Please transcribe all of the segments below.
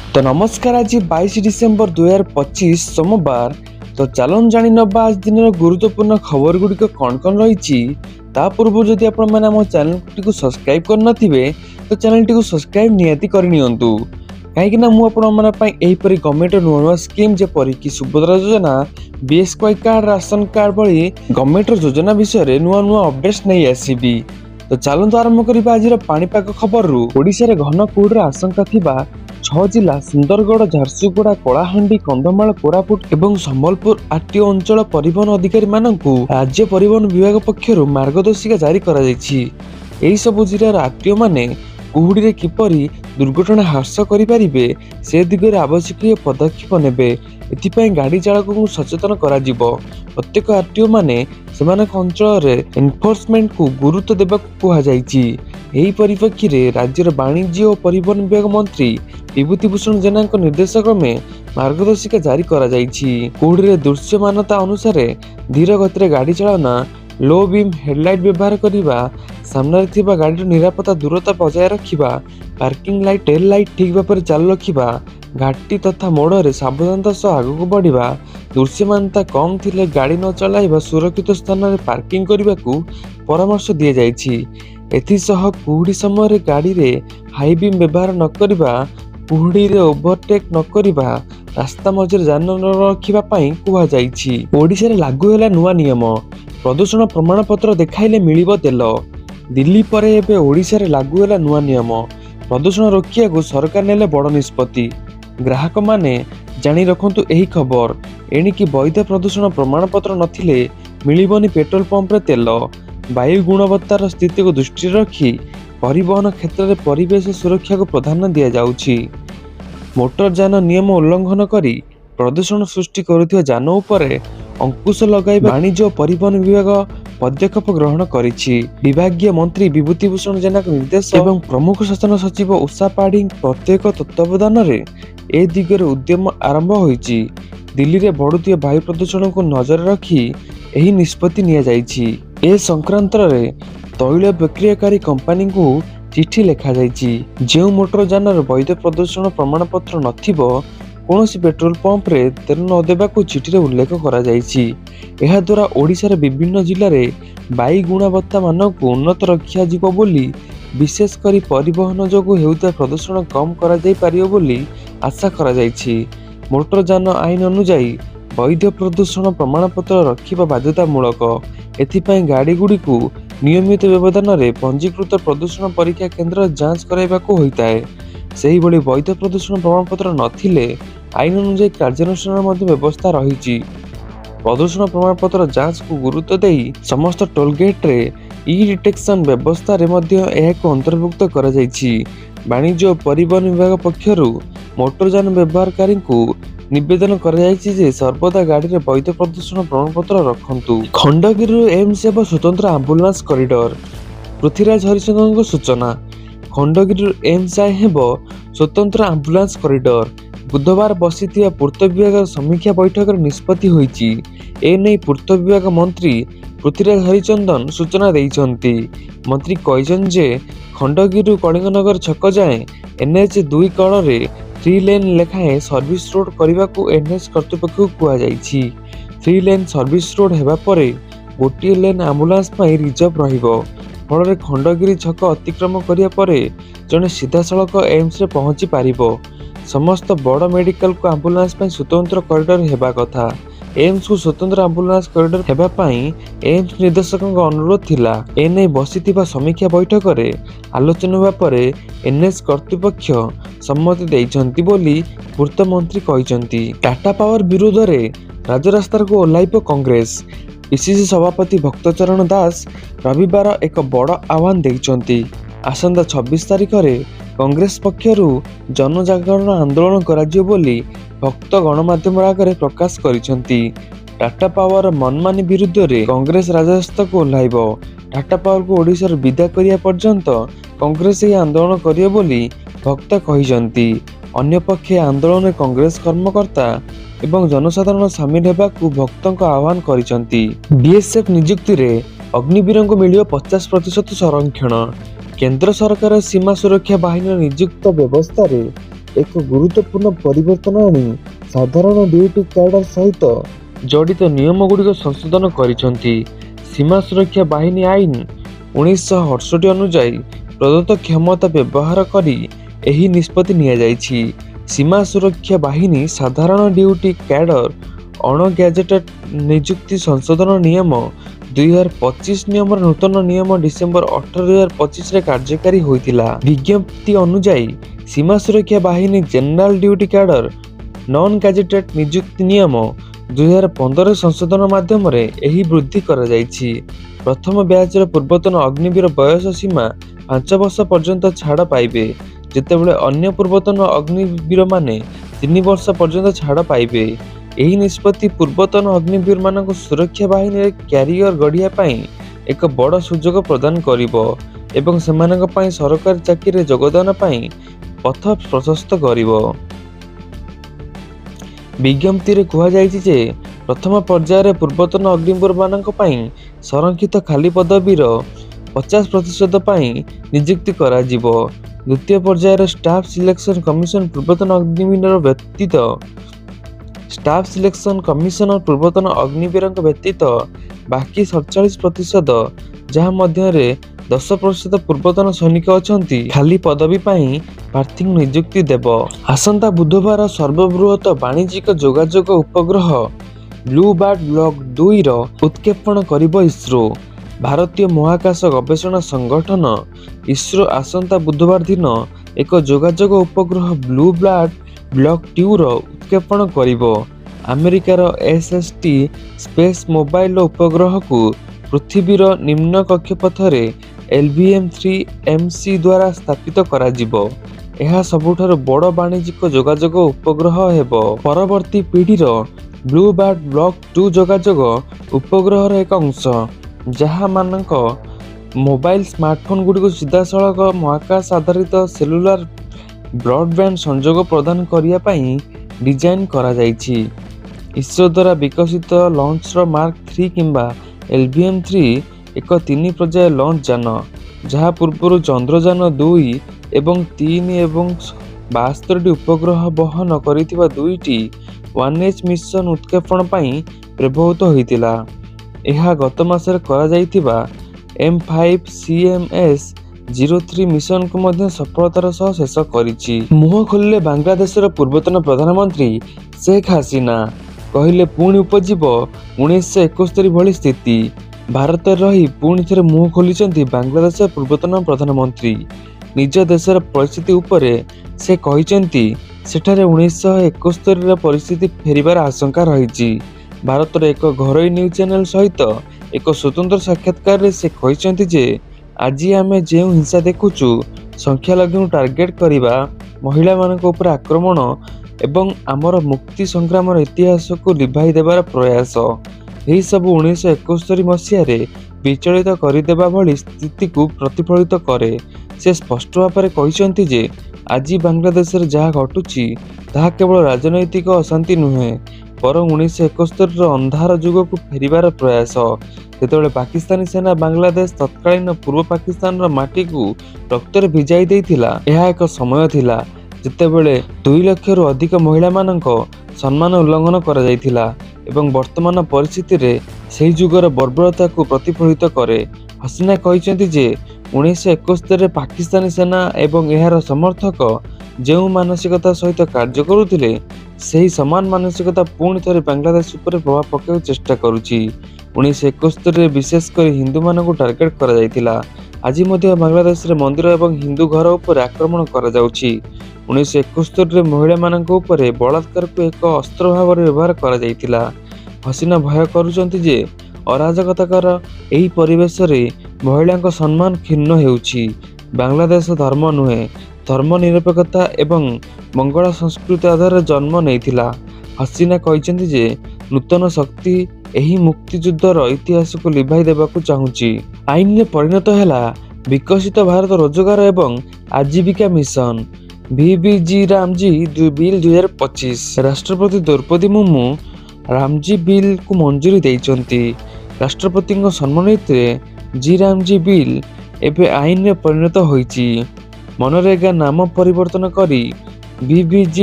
तो नमस्कार, आज 22 डिसेम्बर 2025 सोमवार। तो चलन जानी नबा आज दिन गुरुत्वपूर्ण खबर गुड़िक कौन कौन रही। ता पूर्व जदि आपण मैंने आम चैनल टी सब्सक्राइब करनथिबे तो चैनल टी सब्सक्राइब नियति करनियंतु। कहीं गवर्नमेंट नुआ नुआ स्कीम जेपरी कि सुभद्रा योजना, बीएसवाई कार्ड, राशन कार्ड भली गवर्नमेंट योजना विषय नुआ नुआ अपडेट्स नहीं आसीबी। तो चलतु आरंभ करबा आज पाणीपाग खबर। ओडिशा रे घन कुहुडीर आशंका थिबा 6 जिला सुंदरगढ़, झारसुगुड़ा, कलाहांडी, कंधमाल, कोरापुट एवं संबलपुर आरटीओ अंचल परिवहन अधिकारी मानकु राज्य परिवहन विभाग पक्षरु मार्गदर्शिका जारी करा जायछि। एही सब जिलार आरटीओ माने कुहुडी रे किपरि दुर्घटना ह्रास करिपारिबे से दिगरे आवश्यक पदक्षेप नेबे। एथिपाई गाड़ी चालक सचेतन करा जिवो। प्रत्येक आरटीओ माने सेमानक अंचल रे एनफोर्समेंट को गुरुत्व देबाकु कुहा जायछि। एही परिप्रेक्षी राज्यर वाणिज्य और परिवहन विभाग मंत्री विभूतिभूषण जेना निर्देश क्रमे मार्गदर्शिका जारी करा जायछि। कुहुडी रे दृश्यमानता अनुसार धीर गति गाड़ी चालना, लो बीम हेडलाइट व्यवहार करने, सामने थिबा गाड़ी निरापत्ता दूरता बजाय रखिबा, पार्किंग लाइट टेल लाइट ठीक भाव चालू रखिबा, घाटी तथा मोड़ सावधानता सह आगक बढ़िबा, दृश्यमानता कम थिले गाड़ी न चलाइबा, सुरक्षित स्थान में पार्किंग करने को परामर्श दि जायछि। एथिसह कुहुडी समय गाड़ी रे हाई बीम व्यवहार न करबा, कुहुडी रे ओवरटेक न करबा, रास्ता मझे जान न रखिबा पई कुहा जायछि। ओडिशा रे लागू होला नुआ नियम, प्रदूषण प्रमाण पत्र देखाइले मिलिबो तेल। दिल्ली परे एबे ओडिशा रे लागू होला नुआ नियम, प्रदूषण रोकिया को सरकार नेले बड़ निष्पत्ति। ग्राहक माने जानी रखंतु एही खबर। एणिकी वैध प्रदूषण प्रमाण पत्र नथिले मिलिबोनी पेट्रोल पंप रे तेल। वायु गुणवत्तार स्थिति को दृष्टि रखी परिवहन क्षेत्र में परिवेश सुरक्षा को प्राधान्य दिया जाउछि। मोटर यान नियम उल्लंघन करी प्रदूषण सृष्टि करुथिबा यान उपरे अंकुश लगाइबा वाणिज्य और परिवहन विभाग पदक्षेप ग्रहण करिछि। विभागीय मंत्री विभूतिभूषण जेना निर्देश एवं प्रमुख शासन सचिव उषा पाढ़ी प्रत्येक तत्वावधान रे ए दिगरे उद्यम आरंभ होइछि। दिल्ली रे बढ़ुथिबा वायु प्रदूषण को नजर रखी एही निष्पत्ति निया जाइछि। ए संक्रांत रे तैल प्रक्रियाकारी कंपनी को चिठी लेखा जाइछि। जेउ मोटर यानर वैध प्रदूषण प्रमाण पत्र नथिबो कौनसी पेट्रोल पंप रे तेल न देबाकू चिठी रे उल्लेख करा जाइछि। एहा द्वारा ओडिशा रे विभिन्न जिल्ला रे वायु गुणवत्ता मानक उन्नत रखा जिवो बोली, विशेष करी परिवहन जोगु हेउता प्रदूषण कम करा जाई पारियो बोली आशा करा जाइछि। मोटर यान आईन अनुसार वैध प्रदूषण प्रमाण पत्र रखिबा बाध्यतामूलक। एथिपाई गाड़ी गुड़ी को नियमित व्यवधान रे पंजीकृत प्रदूषण परीक्षा केन्द्र जांच कराइबाकू होइताए। सेही भली वैध प्रदूषण प्रमाण पत्र नथिले आईन अनुसार कार्यानुष्ठान मध्ये व्यवस्था रहिछि। प्रदूषण प्रमाण पत्र जांच को गुरुत्व देई समस्त टोल गेट रे ई डिटेक्शन व्यवस्था रे मध्ये एहाको अंतर्भुक्त करा जाइछि। वाणिज्य और परिवहन विभाग पक्षरु मोटर यान व्यवहारकारी को निवेदन कराଯାଇଛି जे सर्वदा गाड़ी रे वैध प्रदूषण प्रमाण पत्र रखंतु। खंडगिरी एम्स एवं स्वतंत्र आंबुलांस कॉरिडोर। पृथ्वीराज हरिचंद्रन सूचना। खंडगिरी एम्स हेब स्वतंत्र आंबुलांस कॉरिडोर। बुधवार बसिथिबा पूर्त विभाग समीक्षा बैठक निष्पत्ति होईछि। ए नै पूर्त विभाग मंत्री पृथ्वीराज हरिचंदन सूचना दैछंती। मंत्री कहिछन जे खंडगिरी कलिंगनगर छक जाए एनएच 2 कड़ रे 3 लेन लेखाएं सर्विस रोड करने को एनएच कर्तृपक्ष को कुहा जाइछि। 3 लेन सर्विस रोड हेबा परे गोटे लेन आंबुलांस पई रिजर्व रहिबो। फल खंडगिरी छक अतिक्रम करिया परे जने सीधा सड़क एम्स रे पहुंची पारिबो। समस्त बड़ मेडिकल को आंबुलांस पई स्वतंत्र कॉरिडोर हेबा कथा। एम्स को स्वतंत्र आंबुलांस कॉरिडोर हेबा पई एम्स निर्देशक अनुरोध थिला। एने बसिथिबा समीक्षा बैठक रे आलोचना हेबा परे एनएच कर्तृपक्ष सम्मति दैछंती बोली पूर्त मंत्री कहिसंती। टाटा पावर विरोध रे राजरास्ता को ओह्लाइब कांग्रेस। पीसीसी सभापति भक्तचरण दास रविवार एक बड़ आह्वान दैछंती। आसंता 26 तारिख रे कांग्रेस पक्षरु जनजागरण आंदोलन कराजियो बोली भक्त गणमाध्यम आगे प्रकाश करिसंती। टाटा पावर मनमानी विरुद्ध रे कांग्रेस राजरास्ता को ओह्लाइब। टाटा पावर को ओडिशा रे विदा करिया पर्यंत कांग्रेस यह आंदोलन करियो बोली भक्त कहिसंती। अन्य पक्षे आंदोलन में कांग्रेस कर्मकर्ता एवं जनसाधारण सामिल हेबाकू भक्तों आह्वान करिसंती। बीएसएफ नियुक्ति रे अग्निवीर को मिलियो 50% संरक्षण। केंद्र सरकार सीमा सुरक्षा बाहिनी नियुक्त व्यवस्था रे ଏକ ଗୁରୁତ୍ୱପୂର୍ଣ୍ଣ ପରିବର୍ତ୍ତନ ଆଣି ସାଧାରଣ ଡ୍ୟୁଟି କ୍ୟାଡର ସହିତ ଜଡ଼ିତ ନିୟମଗୁଡ଼ିକ ସଂଶୋଧନ କରିଛନ୍ତି। ସୀମା ସୁରକ୍ଷା ବାହିନୀ ଆଇନ 1968 ଅନୁଯାୟୀ ପ୍ରଦତ୍ତ କ୍ଷମତା ବ୍ୟବହାର କରି ଏହି ନିଷ୍ପତ୍ତି ନିଆଯାଇଛି। ସୀମା ସୁରକ୍ଷା ବାହିନୀ ସାଧାରଣ ଡ୍ୟୁଟି କ୍ୟାଡର ଅଣ-ଗ୍ୟାଜେଟେଡ୍ ନିଯୁକ୍ତି ସଂଶୋଧନ ନିୟମ 2025 ନିୟମର ନୂତନ ନିୟମ ଡିସେମ୍ବର 18, 2025ରେ କାର୍ଯ୍ୟକାରୀ ହୋଇଥିଲା। ବିଜ୍ଞପ୍ତି ଅନୁଯାୟୀ ସୀମା ସୁରକ୍ଷା ବାହିନୀ ଜେନେରାଲ ଡ୍ୟୁଟି କ୍ୟାଡର ନନ୍-ଗ୍ୟାଜେଟେଡ୍ ନିଯୁକ୍ତି ନିୟମ 2015 ସଂଶୋଧନ ମାଧ୍ୟମରେ ଏହି ବୃଦ୍ଧି କରାଯାଇଛି। ପ୍ରଥମ ବ୍ୟାଚର ପୂର୍ବତନ ଅଗ୍ନିବୀର ବୟସ ସୀମା 5 ବର୍ଷ ପର୍ଯ୍ୟନ୍ତ ଛାଡ଼ ପାଇବେ, ଯେତେବେଳେ ଅନ୍ୟ ପୂର୍ବତନ ଅଗ୍ନିବୀରମାନେ 3 ବର୍ଷ ପର୍ଯ୍ୟନ୍ତ ଛାଡ଼ ପାଇବେ। ଏହି ନିଷ୍ପତ୍ତି ପୂର୍ବତନ ଅଗ୍ନିବୀରମାନଙ୍କୁ ସୁରକ୍ଷା ବାହିନୀରେ କ୍ୟାରିୟର ଗଢ଼ିବା ପାଇଁ ଏକ ବଡ଼ ସୁଯୋଗ ପ୍ରଦାନ କରିବ ଏବଂ ସେମାନଙ୍କ ପାଇଁ ସରକାରୀ ଚାକିରିରେ ଯୋଗଦାନ ପାଇଁ ପଥ ପ୍ରଶସ୍ତ କରିବ। ବିଜ୍ଞପ୍ତିରେ କୁହାଯାଇଛି ଯେ ପ୍ରଥମ ପର୍ଯ୍ୟାୟରେ ପୂର୍ବତନ ଅଗ୍ନିବୀରମାନଙ୍କ ପାଇଁ ସଂରକ୍ଷିତ ଖାଲି ପଦବୀର 50% ପାଇଁ ନିଯୁକ୍ତି କରାଯିବ। ଦ୍ୱିତୀୟ ପର୍ଯ୍ୟାୟରେ ଷ୍ଟାଫ୍ ସିଲେକ୍ସନ କମିଶନ ପୂର୍ବତନ ଅଗ୍ନିବୀରଙ୍କ ବ୍ୟତୀତ ବାକି 47%, ଯାହା ମଧ୍ୟରେ 10% ପୂର୍ବତନ ସୈନିକ ଅଛନ୍ତି, ଖାଲି ପଦବୀ ପାଇଁ ପ୍ରାର୍ଥୀଙ୍କୁ ନିଯୁକ୍ତି ଦେବ। ଆସନ୍ତା ବୁଧବାର ସର୍ବବୃହତ ବାଣିଜ୍ୟିକ ଯୋଗାଯୋଗ ଉପଗ୍ରହ ବ୍ଲୁ ବାର୍ଡ ବ୍ଲକ୍ 2ର ଉତ୍କ୍ଷେପଣ କରିବ ଇସ୍ରୋ। ଭାରତୀୟ ମହାକାଶ ଗବେଷଣା ସଂଗଠନ ଇସ୍ରୋ ଆସନ୍ତା ବୁଧବାର ଦିନ ଏକ ଯୋଗାଯୋଗ ଉପଗ୍ରହ ବ୍ଲୁ ବାର୍ଡ ବ୍ଲକ୍ 2ର ଉତ୍କ୍ଷେପଣ କରିବ। ଆମେରିକାର SST ସ୍ପେସ୍ ମୋବାଇଲ ଉପଗ୍ରହକୁ ପୃଥିବୀର ନିମ୍ନ କକ୍ଷପଥରେ LVM-3MC ଦ୍ୱାରା ସ୍ଥାପିତ କରାଯିବ। ଏହା ସବୁଠାରୁ ବଡ଼ ବାଣିଜ୍ୟିକ ଯୋଗାଯୋଗ ଉପଗ୍ରହ ହେବ। ପରବର୍ତ୍ତୀ ପିଢ଼ିର ବ୍ଲୁ ବାର୍ଡ ବ୍ଲକ୍ 2 ଯୋଗାଯୋଗ ଉପଗ୍ରହର ଏକ ଅଂଶ, ଯାହା ମାନଙ୍କ ମୋବାଇଲ ସ୍ମାର୍ଟଫୋନ ଗୁଡ଼ିକୁ ସିଧାସଳଖ ମହାକାଶ ଆଧାରିତ ସେଲୁଲାର ବ୍ରଡବ୍ୟାଣ୍ଡ ସଂଯୋଗ ପ୍ରଦାନ କରିବା ପାଇଁ ଡିଜାଇନ୍ କରାଯାଇଛି। ଇସ୍ରୋ ଦ୍ୱାରା ବିକଶିତ ଲଞ୍ଚର ମାର୍କ 3 କିମ୍ବା LVM-3 ଏକ 3 ପର୍ଯ୍ୟାୟ ଲଞ୍ଚ ଯାନ, ଯାହା ପୂର୍ବରୁ ଚନ୍ଦ୍ରଯାନ 2 ଏବଂ 3 ଏବଂ 72ଟି ଉପଗ୍ରହ ବହନ କରିଥିବା 2ଟି 1H ମିଶନ ଉତ୍କ୍ଷେପଣ ପାଇଁ ବ୍ୟବହୃତ ହୋଇଥିଲା। ଏହା ଗତ ମାସରେ କରାଯାଇଥିବା M5CMS-03 ମିଶନକୁ ମଧ୍ୟ ସଫଳତାର ସହ ଶେଷ କରିଛି। ମୁହଁ ଖୋଲିଲେ ବାଂଲାଦେଶର ପୂର୍ବତନ ପ୍ରଧାନମନ୍ତ୍ରୀ ଶେଖ୍ ହାସିନା। କହିଲେ ପୁଣି ଉପଜିବ 1971 ଭଳି ସ୍ଥିତି। ଭାରତରେ ରହି ପୁଣି ଥରେ ମୁହଁ ଖୋଲିଛନ୍ତି ବାଂଲାଦେଶର ପୂର୍ବତନ ପ୍ରଧାନମନ୍ତ୍ରୀ। ନିଜ ଦେଶର ପରିସ୍ଥିତି ଉପରେ ସେ କହିଛନ୍ତି ସେଠାରେ 1971ର ପରିସ୍ଥିତି ଫେରିବାର ଆଶଙ୍କା ରହିଛି। ଭାରତର ଏକ ଘରୋଇ ନ୍ୟୁଜ୍ ଚ୍ୟାନେଲ ସହିତ ଏକ ସ୍ୱତନ୍ତ୍ର ସାକ୍ଷାତକାରରେ ସେ କହିଛନ୍ତି ଯେ ଆଜି ଆମେ ଯେଉଁ ହିଂସା ଦେଖୁଛୁ, ସଂଖ୍ୟାଲଘୁଙ୍କୁ ଟାର୍ଗେଟ କରିବା, ମହିଳାମାନଙ୍କ ଉପରେ ଆକ୍ରମଣ ଏବଂ ଆମର ମୁକ୍ତି ସଂଗ୍ରାମର ଇତିହାସକୁ ଲିଭାଇ ଦେବାର ପ୍ରୟାସ, ଏହିସବୁ 1971 ମସିହାରେ ବିଚଳିତ କରିଦେବା ଭଳି ସ୍ଥିତିକୁ ପ୍ରତିଫଳିତ କରେ। ସେ ସ୍ପଷ୍ଟ ଭାବରେ କହିଛନ୍ତି ଯେ ଆଜି ବାଂଲାଦେଶରେ ଯାହା ଘଟୁଛି ତାହା କେବଳ ରାଜନୈତିକ ଅଶାନ୍ତି ନୁହେଁ, ବରଂ 1971ର ଅନ୍ଧାର ଯୁଗକୁ ଫେରିବାର ପ୍ରୟାସ, ଯେତେବେଳେ ପାକିସ୍ତାନୀ ସେନା ବାଂଲାଦେଶ ତତ୍କାଳୀନ ପୂର୍ବ ପାକିସ୍ତାନର ମାଟିକୁ ରକ୍ତରେ ଭିଜାଇ ଦେଇଥିଲା। ଏହା ଏକ ସମୟ ଥିଲା ଯେତେବେଳେ 2 ଲକ୍ଷରୁ ଅଧିକ ମହିଳାମାନଙ୍କ ସମ୍ମାନ ଉଲ୍ଲଂଘନ କରାଯାଇଥିଲା ଏବଂ ବର୍ତ୍ତମାନ ପରିସ୍ଥିତିରେ ସେହି ଯୁଗର ବର୍ବରତାକୁ ପ୍ରତିଫଳିତ କରେ। ହସିନା କହିଛନ୍ତି ଯେ 1971ରେ ପାକିସ୍ତାନୀ ସେନା ଏବଂ ଏହାର ସମର୍ଥକ ଯେଉଁ ମାନସିକତା ସହିତ କାର୍ଯ୍ୟ କରୁଥିଲେ, ସେହି ସମାନ ମାନସିକତା ପୁଣି ଥରେ ବାଂଲାଦେଶ ଉପରେ ପ୍ରଭାବ ପକାଇବାକୁ ଚେଷ୍ଟା କରୁଛି। 1971ରେ ବିଶେଷ କରି ହିନ୍ଦୁମାନଙ୍କୁ ଟାର୍ଗେଟ କରାଯାଇଥିଲା। ଆଜି ମଧ୍ୟ ବାଂଲାଦେଶରେ ମନ୍ଦିର ଏବଂ ହିନ୍ଦୁ ଘର ଉପରେ ଆକ୍ରମଣ କରାଯାଉଛି। 1971ରେ ମହିଳାମାନଙ୍କ ଉପରେ ବଳାତ୍କାରକୁ ଏକ ଅସ୍ତ୍ର ଭାବରେ ବ୍ୟବହାର କରାଯାଇଥିଲା। ହସିନା ଭୟ କରୁଛନ୍ତି ଯେ ଅରାଜକତାର ଏହି ପରିବେଶରେ ମହିଳାଙ୍କ ସମ୍ମାନ କ୍ଷୁଣ୍ଣ ହେଉଛି। ବାଂଲାଦେଶ ଧର୍ମ ନୁହେଁ, ଧର୍ମନିରପେକ୍ଷତା ଏବଂ ମଙ୍ଗଳ ସଂସ୍କୃତି ଆଧାରରେ ଜନ୍ମ ନେଇଥିଲା। ହସିନା କହିଛନ୍ତି ଯେ ନୂତନ ଶକ୍ତି ଏହି ମୁକ୍ତିଯୁଦ୍ଧର ଇତିହାସକୁ ଲିଭାଇ ଦେବାକୁ ଚାହୁଁଛି। ଆଇନରେ ପରିଣତ ହେଲା ବିକଶିତ ଭାରତ ରୋଜଗାର ଏବଂ ଆଜୀବିକା ମିଶନ VBG ରାମଜୀ ବିଲ୍ 2025। ରାଷ୍ଟ୍ରପତି ଦ୍ରୌପଦୀ ମୁର୍ମୁ ରାମଜୀ ବିଲ୍କୁ ମଞ୍ଜୁରୀ ଦେଇଛନ୍ତି। ରାଷ୍ଟ୍ରପତିଙ୍କ ସମ୍ମତିରେ ରାମଜୀ ବିଲ୍ ଏବେ ଆଇନରେ ପରିଣତ ହୋଇଛି। ମନରେଗା ନାମ ପରିବର୍ତ୍ତନ କରି VVG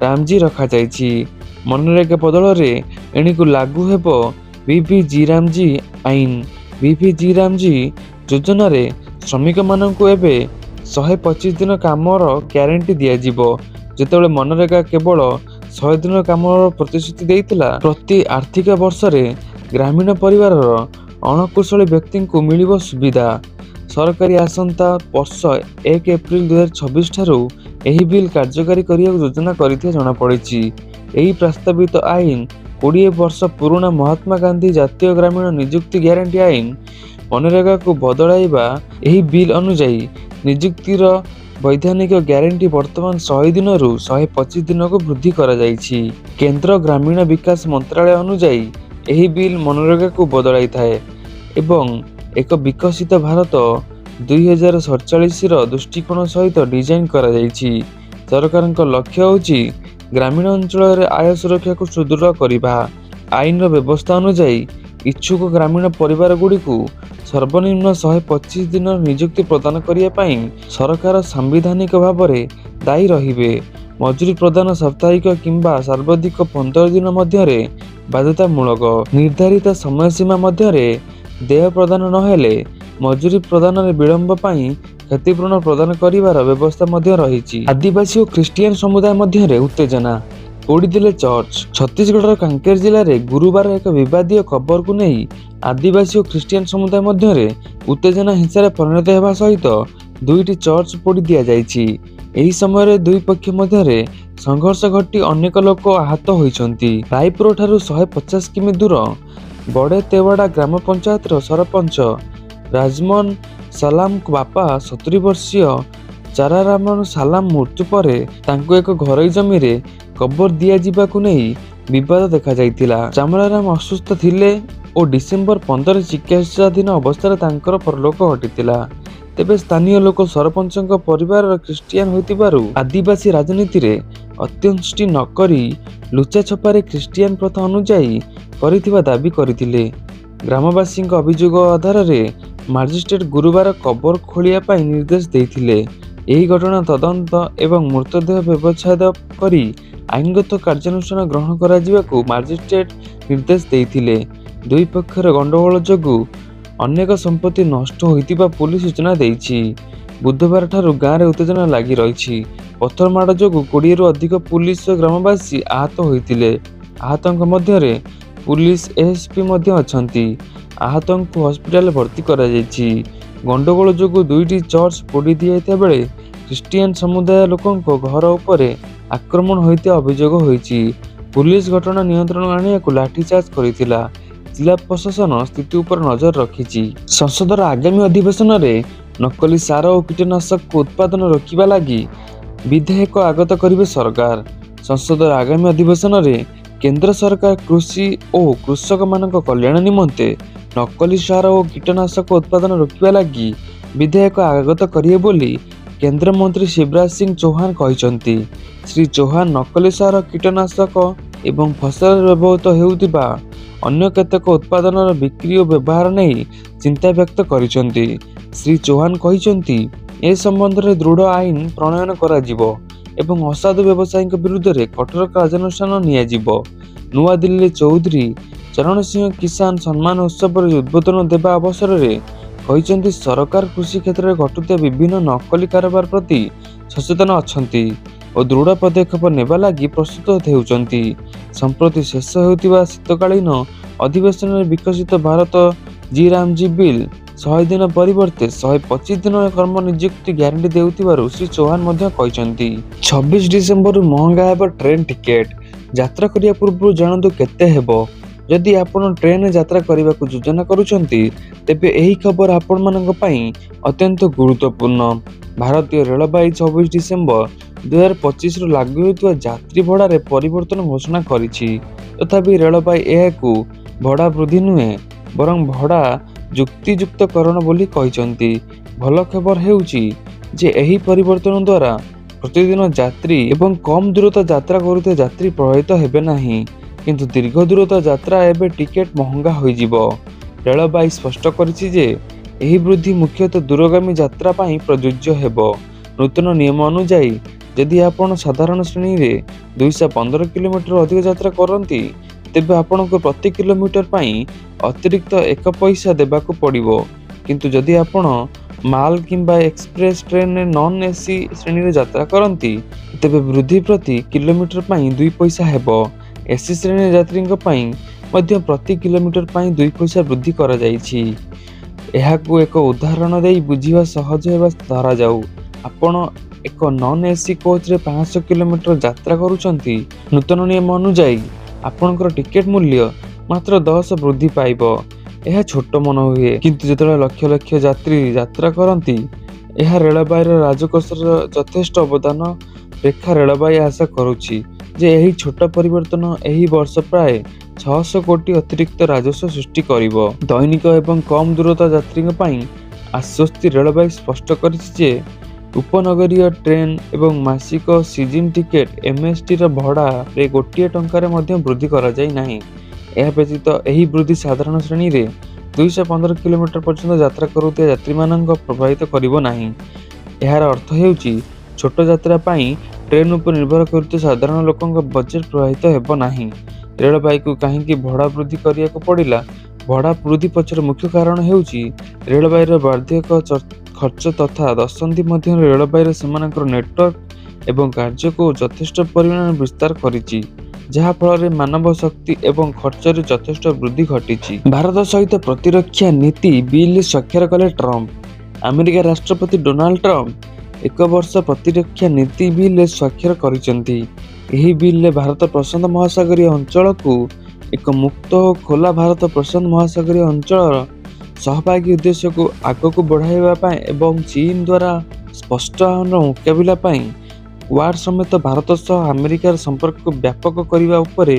ରାମଜି ରଖାଯାଇଛି। ମନରେଗା ବଦଳରେ ଏଣିକୁ ଲାଗୁ ହେବ VVG ରାମଜି ଆଇନ। VVG ରାମଜି ଯୋଜନାରେ ଶ୍ରମିକମାନଙ୍କୁ ଏବେ 125 ଦିନ କାମର ଗ୍ୟାରେଣ୍ଟି ଦିଆଯିବ। ଯେତେବେଳେ ମନରେଗା କେବଳ 100 ଦିନ କାମର ପ୍ରତିଶ୍ରୁତି ଦେଇଥିଲା। ପ୍ରତି ଆର୍ଥିକ ବର୍ଷରେ ଗ୍ରାମୀଣ ପରିବାରର ଅଣକୁଶଳୀ ବ୍ୟକ୍ତିଙ୍କୁ ମିଳିବ ସୁବିଧା। ସରକାରୀ ଆସନ୍ତା ବର୍ଷ 1 ଏପ୍ରିଲ 2026 ଠାରୁ ଏହି ବିଲ୍ କାର୍ଯ୍ୟକାରୀ କରିବାକୁ ଯୋଜନା କରିଥିବା ଜଣାପଡ଼ିଛି। ଏହି ପ୍ରସ୍ତାବିତ ଆଇନ 20 ବର୍ଷ ପୁରୁଣା ମହାତ୍ମା ଗାନ୍ଧୀ ଜାତୀୟ ଗ୍ରାମୀଣ ନିଯୁକ୍ତି ଗ୍ୟାରେଣ୍ଟି ଆଇନ ମନରେଗାକୁ ବଦଳାଇବା। ଏହି ବିଲ୍ ଅନୁଯାୟୀ ନିଯୁକ୍ତିର ବୈଧାନିକ ଗ୍ୟାରେଣ୍ଟି ବର୍ତ୍ତମାନ 100 ଦିନରୁ 125 ଦିନକୁ ବୃଦ୍ଧି କରାଯାଇଛି। କେନ୍ଦ୍ର ଗ୍ରାମୀଣ ବିକାଶ ମନ୍ତ୍ରାଳୟ ଅନୁଯାୟୀ ଏହି ବିଲ୍ ମନରେଗାକୁ ବଦଳାଇଥାଏ ଏବଂ ଏକ ବିକଶିତ ଭାରତ 2047ର ଦୃଷ୍ଟିକୋଣ ସହିତ ଡିଜାଇନ କରାଯାଇଛି। ସରକାରଙ୍କ ଲକ୍ଷ୍ୟ ହେଉଛି ଗ୍ରାମୀଣ ଅଞ୍ଚଳରେ ଆୟ ସୁରକ୍ଷାକୁ ସୁଦୃଢ଼ କରିବା। ଆଇନର ବ୍ୟବସ୍ଥା ଅନୁଯାୟୀ ଇଚ୍ଛୁକ ଗ୍ରାମୀଣ ପରିବାରଗୁଡ଼ିକୁ ସର୍ବନିମ୍ନ 125 ଦିନର ନିଯୁକ୍ତି ପ୍ରଦାନ କରିବା ପାଇଁ ସରକାର ସାମ୍ବିଧାନିକ ଭାବରେ ଦାୟୀ ରହିବେ। ମଜୁରୀ ପ୍ରଦାନ ସାପ୍ତାହିକ କିମ୍ବା ସର୍ବାଧିକ 15 ଦିନ ମଧ୍ୟରେ ବାଧ୍ୟତାମୂଳକ। ନିର୍ଦ୍ଧାରିତ ସମୟସୀମା ମଧ୍ୟରେ ଦେୟ ପ୍ରଦାନ ନହେଲେ ମଜୁରୀ ପ୍ରଦାନରେ ବିଳମ୍ବ ପାଇଁ କ୍ଷତିପୂରଣ ପ୍ରଦାନ କରିବାର ବ୍ୟବସ୍ଥା ମଧ୍ୟ ରହିଛି। ଆଦିବାସୀ ଓ ଖ୍ରୀଷ୍ଟିଆନ ସମୁଦାୟ ମଧ୍ୟରେ ଉତ୍ତେଜନା, ପୋଡ଼ିଦେଲେ ଚର୍ଚ୍ଚ। ଛତିଶଗଡ଼ର କାଙ୍କେର ଜିଲ୍ଲାରେ ଗୁରୁବାର ଏକ ବିବାଦୀୟ ଖବରକୁ ନେଇ ଆଦିବାସୀ ଓ ଖ୍ରୀଷ୍ଟିଆନ ସମୁଦାୟ ମଧ୍ୟରେ ଉତ୍ତେଜନା ହିଂସାରେ ପରିଣତ ହେବା ସହିତ 2ଟି ଚର୍ଚ୍ଚ ପୋଡ଼ି ଦିଆଯାଇଛି। ଏହି ସମୟରେ ଦୁଇ ପକ୍ଷ ମଧ୍ୟରେ ସଂଘର୍ଷ ଘଟି ଅନେକ ଲୋକ ଆହତ ହୋଇଛନ୍ତି। ରାୟପୁର ଠାରୁ 150 କିମି ଦୂର ବଡ଼େତେୱାଡ଼ା ଗ୍ରାମ ପଞ୍ଚାୟତର ସରପଞ୍ଚ ରାଜମନ ସାଲାମଙ୍କ ବାପା 70 ବର୍ଷୀୟ ଚାରାରାମନ ସାଲାମ ମୃତ୍ୟୁ ପରେ ତାଙ୍କୁ ଏକ ଘରୋଇ ଜମିରେ କବର ଦିଆଯିବାକୁ ନେଇ ବିବାଦ ଦେଖାଯାଇଥିଲା। ଚାମରାରାମ ଅସୁସ୍ଥ ଥିଲେ ଓ ଡିସେମ୍ବର 15 ଚିକିତ୍ସାଧୀନ ଅବସ୍ଥାରେ ତାଙ୍କର ପରଲୋକ ଘଟିଥିଲା। ତେବେ ସ୍ଥାନୀୟ ଲୋକ ସରପଞ୍ଚଙ୍କ ପରିବାରର ଖ୍ରୀଷ୍ଟିଆନ ହୋଇଥିବାରୁ ଆଦିବାସୀ ରାଜନୀତିରେ ଅନ୍ତ୍ୟେଷ୍ଟି ନ କରି ଲୁଚାଛପାରେ ଖ୍ରୀଷ୍ଟିଆନ ପ୍ରଥା ଅନୁଯାୟୀ କରିଥିବା ଦାବି କରିଥିଲେ। ଗ୍ରାମବାସୀଙ୍କ ଅଭିଯୋଗ ଆଧାରରେ ମାଜିଷ୍ଟ୍ରେଟ ଗୁରୁବାର କବର ଖୋଳିବା ପାଇଁ ନିର୍ଦ୍ଦେଶ ଦେଇଥିଲେ। ଏହି ଘଟଣା ତଦନ୍ତ ଏବଂ ମୃତଦେହ ବ୍ୟବଚ୍ଛେଦ କରି ଆଇନଗତ କାର୍ଯ୍ୟାନୁଷ୍ଠାନ ଗ୍ରହଣ କରାଯିବାକୁ ମାଜିଷ୍ଟ୍ରେଟ ନିର୍ଦ୍ଦେଶ ଦେଇଥିଲେ। ଦୁଇ ପକ୍ଷର ଗଣ୍ଡଗୋଳ ଯୋଗୁଁ ଅନେକ ସମ୍ପତ୍ତି ନଷ୍ଟ ହୋଇଥିବା ପୁଲିସ ସୂଚନା ଦେଇଛି। ବୁଧବାର ଠାରୁ ଗାଁରେ ଉତ୍ତେଜନା ଲାଗି ରହିଛି। ପଥର ମାଡ଼ ଯୋଗୁଁ 20ରୁ ଅଧିକ ପୁଲିସ ଓ ଗ୍ରାମବାସୀ ଆହତ ହୋଇଥିଲେ। ଆହତଙ୍କ ମଧ୍ୟରେ ପୁଲିସ ଏଏସପି ମଧ୍ୟ ଅଛନ୍ତି। ଆହତଙ୍କୁ ହସ୍ପିଟାଲରେ ଭର୍ତ୍ତି କରାଯାଇଛି। ଗଣ୍ଡଗୋଳ ଯୋଗୁଁ 2ଟି ଚର୍ଚ୍ଚ ପୋଡ଼ି ଦିଆଯାଇଥିବା ବେଳେ ଖ୍ରୀଷ୍ଟିଆନ ସମୁଦାୟ ଲୋକଙ୍କ ଘର ଉପରେ ଆକ୍ରମଣ ହୋଇଥିବା ଅଭିଯୋଗ ହୋଇଛି। ପୁଲିସ ଘଟଣା ନିୟନ୍ତ୍ରଣ ଆଣିବାକୁ ଲାଠିଚାର୍ଜ କରିଥିଲା। ଜିଲ୍ଲା ପ୍ରଶାସନ ସ୍ଥିତି ଉପରେ ନଜର ରଖିଛି। ସଂସଦର ଆଗାମୀ ଅଧିବେଶନରେ ନକଲି ସାର ଓ କୀଟନାଶକ ଉତ୍ପାଦନ ରୋକିବା ଲାଗି ବିଧେୟକ ଆଗତ କରିବେ ସରକାର। ସଂସଦର ଆଗାମୀ ଅଧିବେଶନରେ କେନ୍ଦ୍ର ସରକାର କୃଷି ଓ କୃଷକମାନଙ୍କ କଲ୍ୟାଣ ନିମନ୍ତେ ନକଲି ସାର ଓ କୀଟନାଶକ ଉତ୍ପାଦନ ରୋକିବା ଲାଗି ବିଧେୟକ ଆଗତ କରିବେ ବୋଲି କେନ୍ଦ୍ରମନ୍ତ୍ରୀ ଶିବରାଜ ସିଂ ଚୌହାନ କହିଛନ୍ତି। ଶ୍ରୀ ଚୌହାନ ନକଲି ସାର, କୀଟନାଶକ ଏବଂ ଫସଲରେ ବ୍ୟବହୃତ ହେଉଥିବା ଅନ୍ୟ କେତେକ ଉତ୍ପାଦନର ବିକ୍ରି ଓ ବ୍ୟବହାର ନେଇ ଚିନ୍ତା ବ୍ୟକ୍ତ କରିଛନ୍ତି। ଶ୍ରୀ ଚୌହାନ କହିଛନ୍ତି, ଏ ସମ୍ବନ୍ଧରେ ଦୃଢ଼ ଆଇନ ପ୍ରଣୟନ କରାଯିବ ଏବଂ ଅସାଧୁ ବ୍ୟବସାୟୀଙ୍କ ବିରୁଦ୍ଧରେ କଠୋର କାର୍ଯ୍ୟାନୁଷ୍ଠାନ ନିଆଯିବ। ନୂଆଦିଲ୍ଲୀରେ ଚୌଧୁରୀ ଚରଣ ସିଂହ କିଷାନ ସମ୍ମାନ ଉତ୍ସବରେ ଉଦ୍ବୋଧନ ଦେବା ଅବସରରେ କହିଛନ୍ତି, ସରକାର କୃଷି କ୍ଷେତ୍ରରେ ଘଟୁଥିବା ବିଭିନ୍ନ ନକଲି କାରବାର ପ୍ରତି ସଚେତନ ଅଛନ୍ତି ଓ ଦୃଢ଼ ପଦକ୍ଷେପ ନେବା ଲାଗି ପ୍ରସ୍ତୁତ ହେଉଛନ୍ତି। ସମ୍ପ୍ରତି ଶେଷ ହେଉଥିବା ଶୀତକାଳୀନ ଅଧିବେଶନରେ ବିକଶିତ ଭାରତ ଜି-ରାମଜି ବିଲ୍ 100 ଦିନ ପରିବର୍ତ୍ତେ 125 ଦିନ କର୍ମ ନିଯୁକ୍ତି ଗ୍ୟାରେଣ୍ଟି ଦେଉଥିବାରୁ ଶ୍ରୀ ଚୌହାନ ମଧ୍ୟ କହିଛନ୍ତି। 26 ଡିସେମ୍ବରରୁ ମହଙ୍ଗା ହେବ ଟ୍ରେନ୍ ଟିକେଟ୍। ଯାତ୍ରା କରିବା ପୂର୍ବରୁ ଜାଣନ୍ତୁ କେତେ ହେବ। ଯଦି ଆପଣ ଟ୍ରେନରେ ଯାତ୍ରା କରିବାକୁ ଯୋଜନା କରୁଛନ୍ତି, ତେବେ ଏହି ଖବର ଆପଣମାନଙ୍କ ପାଇଁ ଅତ୍ୟନ୍ତ ଗୁରୁତ୍ୱପୂର୍ଣ୍ଣ। ଭାରତୀୟ ରେଳବାଇ 26 ଡିସେମ୍ବର 2025ରୁ ଲାଗୁ ହେଉଥିବା ଯାତ୍ରୀ ଭଡ଼ାରେ ପରିବର୍ତ୍ତନ ଘୋଷଣା କରିଛି। ତଥାପି ରେଳବାଇ ଏହାକୁ ଭଡ଼ା ବୃଦ୍ଧି ନୁହେଁ, ବରଂ ଭଡ଼ା ଯୁକ୍ତିଯୁକ୍ତକରଣ ବୋଲି କହିଛନ୍ତି। ଭଲ ଖବର ହେଉଛି ଯେ ଏହି ପରିବର୍ତ୍ତନ ଦ୍ୱାରା ପ୍ରତିଦିନ ଯାତ୍ରୀ ଏବଂ କମ୍ ଦୂରତା ଯାତ୍ରା କରୁଥିବା ଯାତ୍ରୀ ପ୍ରଭାବିତ ହେବେ ନାହିଁ, କିନ୍ତୁ ଦୀର୍ଘ ଦୂରତା ଯାତ୍ରା ଏବେ ଟିକେଟ୍ ମହଙ୍ଗା ହୋଇଯିବ। ରେଳବାଇ ସ୍ପଷ୍ଟ କରିଛି ଯେ ଏହି ବୃଦ୍ଧି ମୁଖ୍ୟତଃ ଦୂରଗାମୀ ଯାତ୍ରା ପାଇଁ ପ୍ରଯୁଜ୍ୟ ହେବ। ନୂତନ ନିୟମ ଅନୁଯାୟୀ ଯଦି ଆପଣ ସାଧାରଣ ଶ୍ରେଣୀରେ 215 କିଲୋମିଟର ଅଧିକ ଯାତ୍ରା କରନ୍ତି, ତେବେ ଆପଣଙ୍କୁ ପ୍ରତି କିଲୋମିଟର ପାଇଁ ଅତିରିକ୍ତ 1 ପଇସା ଦେବାକୁ ପଡ଼ିବ। କିନ୍ତୁ ଯଦି ଆପଣ ମାଲ କିମ୍ବା ଏକ୍ସପ୍ରେସ୍ ଟ୍ରେନରେ ନନ୍ ଏସି ଶ୍ରେଣୀରେ ଯାତ୍ରା କରନ୍ତି, ତେବେ ବୃଦ୍ଧି ପ୍ରତି କିଲୋମିଟର ପାଇଁ 2 ପଇସା ହେବ। ଏସି ଶ୍ରେଣୀ ଯାତ୍ରୀଙ୍କ ପାଇଁ ମଧ୍ୟ ପ୍ରତି କିଲୋମିଟର ପାଇଁ 2 ପଇସା ବୃଦ୍ଧି କରାଯାଇଛି। ଏହାକୁ ଏକ ଉଦାହରଣ ଦେଇ ବୁଝିବା ସହଜ ହେବା ଧରାଯାଉ, ଆପଣ ଏକ ନନ୍ ଏସି କୋଚ୍ରେ 500 କିଲୋମିଟର ଯାତ୍ରା କରୁଛନ୍ତି। ନୂତନ ନିୟମ ଅନୁଯାୟୀ ଆପଣଙ୍କର ଟିକେଟ୍ ମୂଲ୍ୟ ମାତ୍ର 10 ବୃଦ୍ଧି ପାଇବ। ଏହା ଛୋଟ ମନେ ହୁଏ, କିନ୍ତୁ ଯେତେବେଳେ ଲକ୍ଷ ଲକ୍ଷ ଯାତ୍ରୀ ଯାତ୍ରା କରନ୍ତି, ଏହା ରେଳବାଇର ରାଜକୋଷର ଯଥେଷ୍ଟ ଅବଦାନ। ରେଖା ରେଳବାଇ ଆଶା କରୁଛି ଯେ ଏହି ଛୋଟ ପରିବର୍ତ୍ତନ ଏହି ବର୍ଷ ପ୍ରାୟ 600 କୋଟି ଅତିରିକ୍ତ ରାଜସ୍ୱ ସୃଷ୍ଟି କରିବ। ଦୈନିକ ଏବଂ କମ୍ ଦୂରତା ଯାତ୍ରୀଙ୍କ ପାଇଁ ଆଶ୍ୱସ୍ତି ରେଳବାଇ ସ୍ପଷ୍ଟ କରିଛି ଯେ ଉପନଗରୀୟ ଟ୍ରେନ୍ ଏବଂ ମାସିକ ସିଜନ୍ ଟିକେଟ୍ MSTର ଭଡ଼ାରେ ଗୋଟିଏ ଟଙ୍କାରେ ମଧ୍ୟ ବୃଦ୍ଧି କରାଯାଇ ନାହିଁ। ଏହା ବ୍ୟତୀତ ଏହି ବୃଦ୍ଧି ସାଧାରଣ ଶ୍ରେଣୀରେ 215 କିଲୋମିଟର ପର୍ଯ୍ୟନ୍ତ ଯାତ୍ରା କରୁଥିବା ଯାତ୍ରୀମାନଙ୍କୁ ପ୍ରଭାବିତ କରିବ ନାହିଁ। ଏହାର ଅର୍ଥ ହେଉଛି ଛୋଟ ଯାତ୍ରା ପାଇଁ ଟ୍ରେନ୍ ଉପରେ ନିର୍ଭର କରୁଥିବା ସାଧାରଣ ଲୋକଙ୍କ ବଜେଟ୍ ପ୍ରଭାବିତ ହେବ ନାହିଁ। ରେଳବାଇକୁ କାହିଁକି ଭଡ଼ା ବୃଦ୍ଧି କରିବାକୁ ପଡ଼ିଲା? ଭଡ଼ା ବୃଦ୍ଧି ପଛରେ ମୁଖ୍ୟ କାରଣ ହେଉଛି ରେଳବାଇର ବାର୍ଦ୍ଧକ୍ୟ ଖର୍ଚ୍ଚ ତଥା ଦଶନ୍ଧି ମଧ୍ୟରେ ରେଳବାଇର ସେମାନଙ୍କର ନେଟୱାର୍କ ଏବଂ କାର୍ଯ୍ୟକୁ ଯଥେଷ୍ଟ ପରିମାଣରେ ବିସ୍ତାର କରିଛି, ଯାହା ଫଳରେ ମାନବ ଶକ୍ତି ଏବଂ ଖର୍ଚ୍ଚରେ ଯଥେଷ୍ଟ ବୃଦ୍ଧି ଘଟିଛି। ଭାରତ ସହିତ ପ୍ରତିରକ୍ଷା ନୀତି ବିଲ୍ ସ୍ୱାକ୍ଷର କଲେ ଟ୍ରମ୍ପ। ଆମେରିକା ରାଷ୍ଟ୍ରପତି ଡୋନାଲ୍ଡ ଟ୍ରମ୍ପ 1 ବର୍ଷ ପ୍ରତିରକ୍ଷା ନୀତି ବିଲ୍ରେ ସ୍ୱାକ୍ଷର କରିଛନ୍ତି। ଏହି ବିଲ୍ରେ ଭାରତ ପ୍ରଶାନ୍ତ ମହାସାଗରୀୟ ଅଞ୍ଚଳକୁ ଏକ ମୁକ୍ତ ଓ ଖୋଲା ଭାରତ ପ୍ରଶାନ୍ତ ମହାସାଗରୀୟ ଅଞ୍ଚଳର ସହଭାଗୀ ଉଦ୍ଦେଶ୍ୟକୁ ଆଗକୁ ବଢ଼ାଇବା ପାଇଁ ଏବଂ ଚୀନ ଦ୍ୱାରା ସ୍ପଷ୍ଟ ଆହ୍ୱାନର ମୁକାବିଲା ପାଇଁ କ୍ୱାଡ ସମେତ ଭାରତ ସହ ଆମେରିକାର ସମ୍ପର୍କକୁ ବ୍ୟାପକ କରିବା ଉପରେ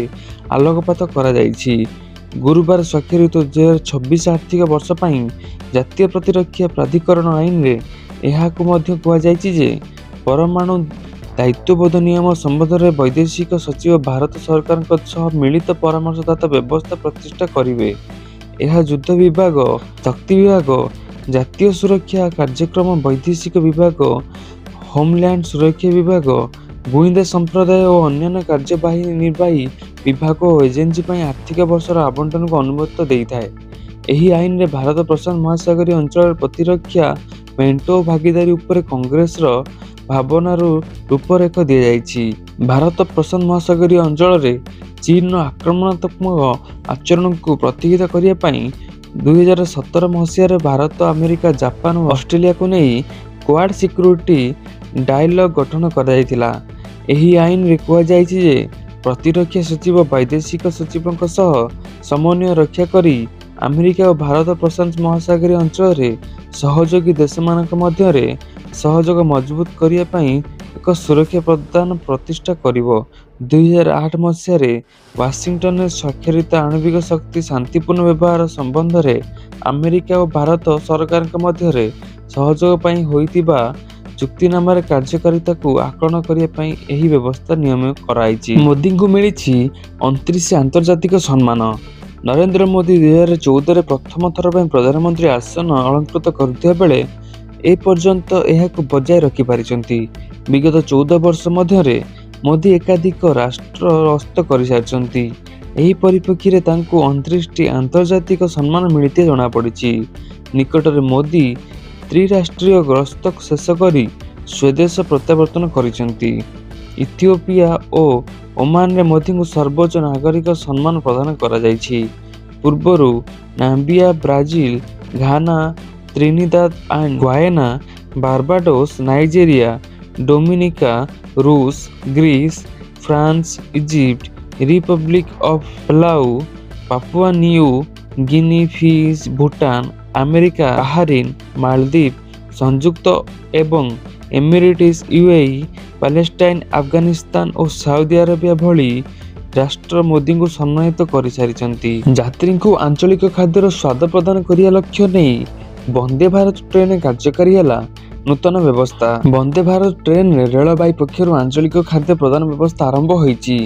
ଆଲୋକପାତ କରାଯାଇଛି। ଗୁରୁବାର ସ୍ୱାକ୍ଷରିତ 2026 ଆର୍ଥିକ ବର୍ଷ ପାଇଁ ଜାତୀୟ ପ୍ରତିରକ୍ଷା ପ୍ରାଧିକରଣ ଆଇନରେ ଏହାକୁ ମଧ୍ୟ କୁହାଯାଇଛି ଯେ ପରମାଣୁ ଦାୟିତ୍ୱବୋଧ ନିୟମ ସମ୍ବନ୍ଧରେ ବୈଦେଶିକ ସଚିବ ଭାରତ ସରକାରଙ୍କ ସହ ମିଳିତ ପରାମର୍ଶଦାତା ବ୍ୟବସ୍ଥା ପ୍ରତିଷ୍ଠା କରିବେ। ଏହା ଯୁଦ୍ଧ ବିଭାଗ, ଶକ୍ତି ବିଭାଗ, ଜାତୀୟ ସୁରକ୍ଷା କାର୍ଯ୍ୟକ୍ରମ ବୈଦେଶିକ ବିଭାଗ, ହୋମଲ୍ୟାଣ୍ଡ ସୁରକ୍ଷା ବିଭାଗ, ଗୁଇନ୍ଦା ସମ୍ପ୍ରଦାୟ ଓ ଅନ୍ୟାନ୍ୟ କାର୍ଯ୍ୟବାହୀ ନିର୍ବାହୀ ବିଭାଗ ଓ ଏଜେନ୍ସି ପାଇଁ ଆର୍ଥିକ ବର୍ଷର ଆବଣ୍ଟନକୁ ଅନୁମତି ଦେଇଥାଏ। ଏହି ଆଇନରେ ଭାରତ ପ୍ରଶାନ୍ତ ମହାସାଗରୀୟ ଅଞ୍ଚଳର ପ୍ରତିରକ୍ଷା ମେଣ୍ଟ ଓ ଭାଗିଦାରୀ ଉପରେ କଂଗ୍ରେସର ଭାବନାରୁ ରୂପରେଖ ଦିଆଯାଇଛି। ଭାରତ ପ୍ରଶାନ୍ତ ମହାସାଗରୀୟ ଅଞ୍ଚଳରେ ଚୀନର ଆକ୍ରମଣାତ୍ମକ ଆଚରଣକୁ ପ୍ରତିହତ କରିବା ପାଇଁ 2017 ମସିହାରେ ଭାରତ, ଆମେରିକା, ଜାପାନ ଓ ଅଷ୍ଟ୍ରେଲିଆକୁ ନେଇ କ୍ୱାଡ ସିକ୍ୟୁରିଟି ଡାଏଲଗ ଗଠନ କରାଯାଇଥିଲା। ଏହି ଆଇନରେ କୁହାଯାଇଛି ଯେ ପ୍ରତିରକ୍ଷା ସଚିବ ବୈଦେଶିକ ସଚିବଙ୍କ ସହ ସମନ୍ୱୟ ରକ୍ଷା କରି ଆମେରିକା ଓ ଭାରତ ପ୍ରଶାନ୍ତ ମହାସାଗରୀୟ ଅଞ୍ଚଳରେ ସହଯୋଗୀ ଦେଶମାନଙ୍କ ମଧ୍ୟରେ ସହଯୋଗ ମଜବୁତ କରିବା ପାଇଁ ଏକ ସୁରକ୍ଷା ପ୍ରଦାନ ପ୍ରତିଷ୍ଠା କରିବ। 2008 ମସିହାରେ ୱାଶିଂଟନରେ ସ୍ୱାକ୍ଷରିତ ଆଣବିକ ଶକ୍ତି ଶାନ୍ତିପୂର୍ଣ୍ଣ ବ୍ୟବହାର ସମ୍ବନ୍ଧରେ ଆମେରିକା ଓ ଭାରତ ସରକାରଙ୍କ ମଧ୍ୟରେ ସହଯୋଗ ପାଇଁ ହୋଇଥିବା ଚୁକ୍ତିନାମାର କାର୍ଯ୍ୟକାରିତାକୁ ଆକଳନ କରିବା ପାଇଁ ଏହି ବ୍ୟବସ୍ଥା ନିୟମ କରାଯାଇଛି। ମୋଦିଙ୍କୁ ମିଳିଛି 29 ଆନ୍ତର୍ଜାତିକ ସମ୍ମାନ। ନରେନ୍ଦ୍ର ମୋଦି 2014ରେ ପ୍ରଥମ ଥର ପାଇଁ ପ୍ରଧାନମନ୍ତ୍ରୀ ଆସନ ଅଳଙ୍କୃତ କରୁଥିବା ବେଳେ ଏପର୍ଯ୍ୟନ୍ତ ଏହାକୁ ବଜାୟ ରଖିପାରିଛନ୍ତି। ବିଗତ 14 ବର୍ଷ ମଧ୍ୟରେ ମୋଦି ଏକାଧିକ ରାଷ୍ଟ୍ର ଗସ୍ତ କରିସାରିଛନ୍ତି। ଏହି ପରିପ୍ରେକ୍ଷୀରେ ତାଙ୍କୁ 29ଟି ଆନ୍ତର୍ଜାତିକ ସମ୍ମାନ ମିଳିଥିବା ଜଣାପଡ଼ିଛି। ନିକଟରେ ମୋଦି ତ୍ରିରାଷ୍ଟ୍ରୀୟ ଗସ୍ତ ଶେଷ କରି ସ୍ୱଦେଶ ପ୍ରତ୍ୟାବର୍ତ୍ତନ କରିଛନ୍ତି। ଇଥିଓପିଆ ଓ ଓମାନରେ ମୋଦିଙ୍କୁ ସର୍ବୋଚ୍ଚ ନାଗରିକ ସମ୍ମାନ ପ୍ରଦାନ କରାଯାଇଛି। ପୂର୍ବରୁ Namibia, Brazil, Ghana, Trinidad and Guyana, Barbados, Nigeria, Dominica, ରୁଷ, Greece, France, Egypt, Republic of Palau, Papua New Guinea, Fiji, Bhutan, America, Bahrain, ମାଳଦ୍ୱୀପ, ସଂଯୁକ୍ତ ଏବଂ ଏମିରେଟ୍ସ, UAE, ପାଲେଷ୍ଟାଇନ, ଆଫଗାନିସ୍ତାନ ଓ ସାଉଦି ଆରବିଆ ଭଳି ରାଷ୍ଟ୍ର ମୋଦିଙ୍କୁ ସମ୍ମାନିତ କରିସାରିଛନ୍ତି। ଯାତ୍ରୀଙ୍କୁ ଆଞ୍ଚଳିକ ଖାଦ୍ୟର ସ୍ୱାଦ ପ୍ରଦାନ କରିବା ଲକ୍ଷ୍ୟ ନେଇ ବନ୍ଦେ ଭାରତ ଟ୍ରେନରେ କାର୍ଯ୍ୟକାରୀ ହେଲା ନୂତନ ବ୍ୟବସ୍ଥା। ବନ୍ଦେ ଭାରତ ଟ୍ରେନରେ ରେଳବାଇ ପକ୍ଷରୁ ଆଞ୍ଚଳିକ ଖାଦ୍ୟ ପ୍ରଦାନ ବ୍ୟବସ୍ଥା ଆରମ୍ଭ ହୋଇଛି।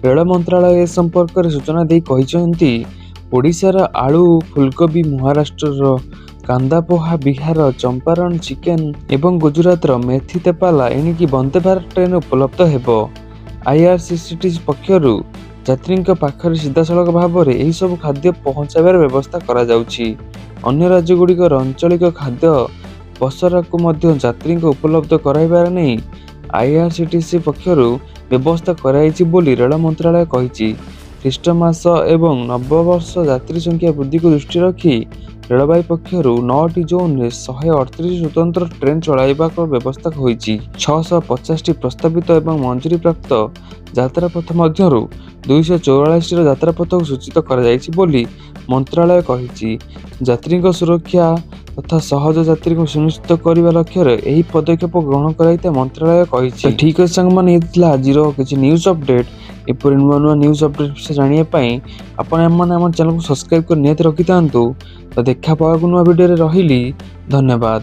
ରେଳ ମନ୍ତ୍ରାଳୟ ଏ ସମ୍ପର୍କରେ ସୂଚନା ଦେଇ କହିଛନ୍ତି, ଓଡ଼ିଶାର ଆଳୁ, ଫୁଲକୋବି, ମହାରାଷ୍ଟ୍ରର କାନ୍ଦାପୋହା ବିହାର ଚମ୍ପାରଣ ଚିକେନ ଏବଂ ଗୁଜରାଟର ମେଥି ତେପାଲା ଏଣିକି ବନ୍ଦେ ଭାରତ ଟ୍ରେନ୍ ଉପଲବ୍ଧ ହେବ। IRCTC ପକ୍ଷରୁ ଯାତ୍ରୀଙ୍କ ପାଖରେ ସିଧାସଳଖ ଭାବରେ ଏହିସବୁ ଖାଦ୍ୟ ପହଞ୍ଚାଇବାର ବ୍ୟବସ୍ଥା କରାଯାଉଛି। ଅନ୍ୟ ରାଜ୍ୟଗୁଡ଼ିକର ଆଞ୍ଚଳିକ ଖାଦ୍ୟ ପସରାକୁ ମଧ୍ୟ ଯାତ୍ରୀଙ୍କୁ ଉପଲବ୍ଧ କରାଇବାର ନେଇ IRCTC ପକ୍ଷରୁ ବ୍ୟବସ୍ଥା କରାଯାଇଛି ବୋଲି ରେଳ ମନ୍ତ୍ରଣାଳୟ କହିଛି। ଖ୍ରୀଷ୍ଟମାସ ଏବଂ ନବବର୍ଷ ଯାତ୍ରୀ ସଂଖ୍ୟା ବୃଦ୍ଧିକୁ ଦୃଷ୍ଟିରେ ରଖି ରେଳବାଇ ପକ୍ଷରୁ 9ଟି ଜୋନ୍ରେ 138 ସ୍ୱତନ୍ତ୍ର ଟ୍ରେନ୍ ଚଳାଇବାକୁ ବ୍ୟବସ୍ଥା ହୋଇଛି। 650ଟି ପ୍ରସ୍ତାବିତ ଏବଂ ମଞ୍ଜୁରୀପ୍ରାପ୍ତ ଯାତ୍ରାପଥ ମଧ୍ୟରୁ 244ର ଯାତ୍ରାପଥକୁ ସୂଚିତ କରାଯାଇଛି ବୋଲି ମନ୍ତ୍ରଣାଳୟ କହିଛି। ଯାତ୍ରୀଙ୍କ ସୁରକ୍ଷା ତଥା ସହଜ ଯାତ୍ରୀଙ୍କୁ ସୁନିଶ୍ଚିତ କରିବା ଲକ୍ଷ୍ୟରେ ଏହି ପଦକ୍ଷେପ ଗ୍ରହଣ କରାଯାଇଥିବା ମନ୍ତ୍ରଣାଳୟ କହିଛି। ଠିକ୍ ଅଛି ସାଙ୍ଗମାନେ, ଏ ଥିଲା ଆଜିର କିଛି ନ୍ୟୁଜ୍ ଅପଡେଟ୍। ଏପରି ନୂଆ ନୂଆ ନ୍ୟୁଜ୍ ଅପଡେଟ୍ ବିଷୟରେ ଜାଣିବା ପାଇଁ ଆପଣମାନେ ଆମ ଚ୍ୟାନେଲକୁ ସବସ୍କ୍ରାଇବ୍ କରି ନିହାତି ରଖିଥାନ୍ତୁ। ତ ଦେଖା ପାବାକୁ ନୂଆ ଭିଡ଼ିଓରେ ରହିଲି। ଧନ୍ୟବାଦ।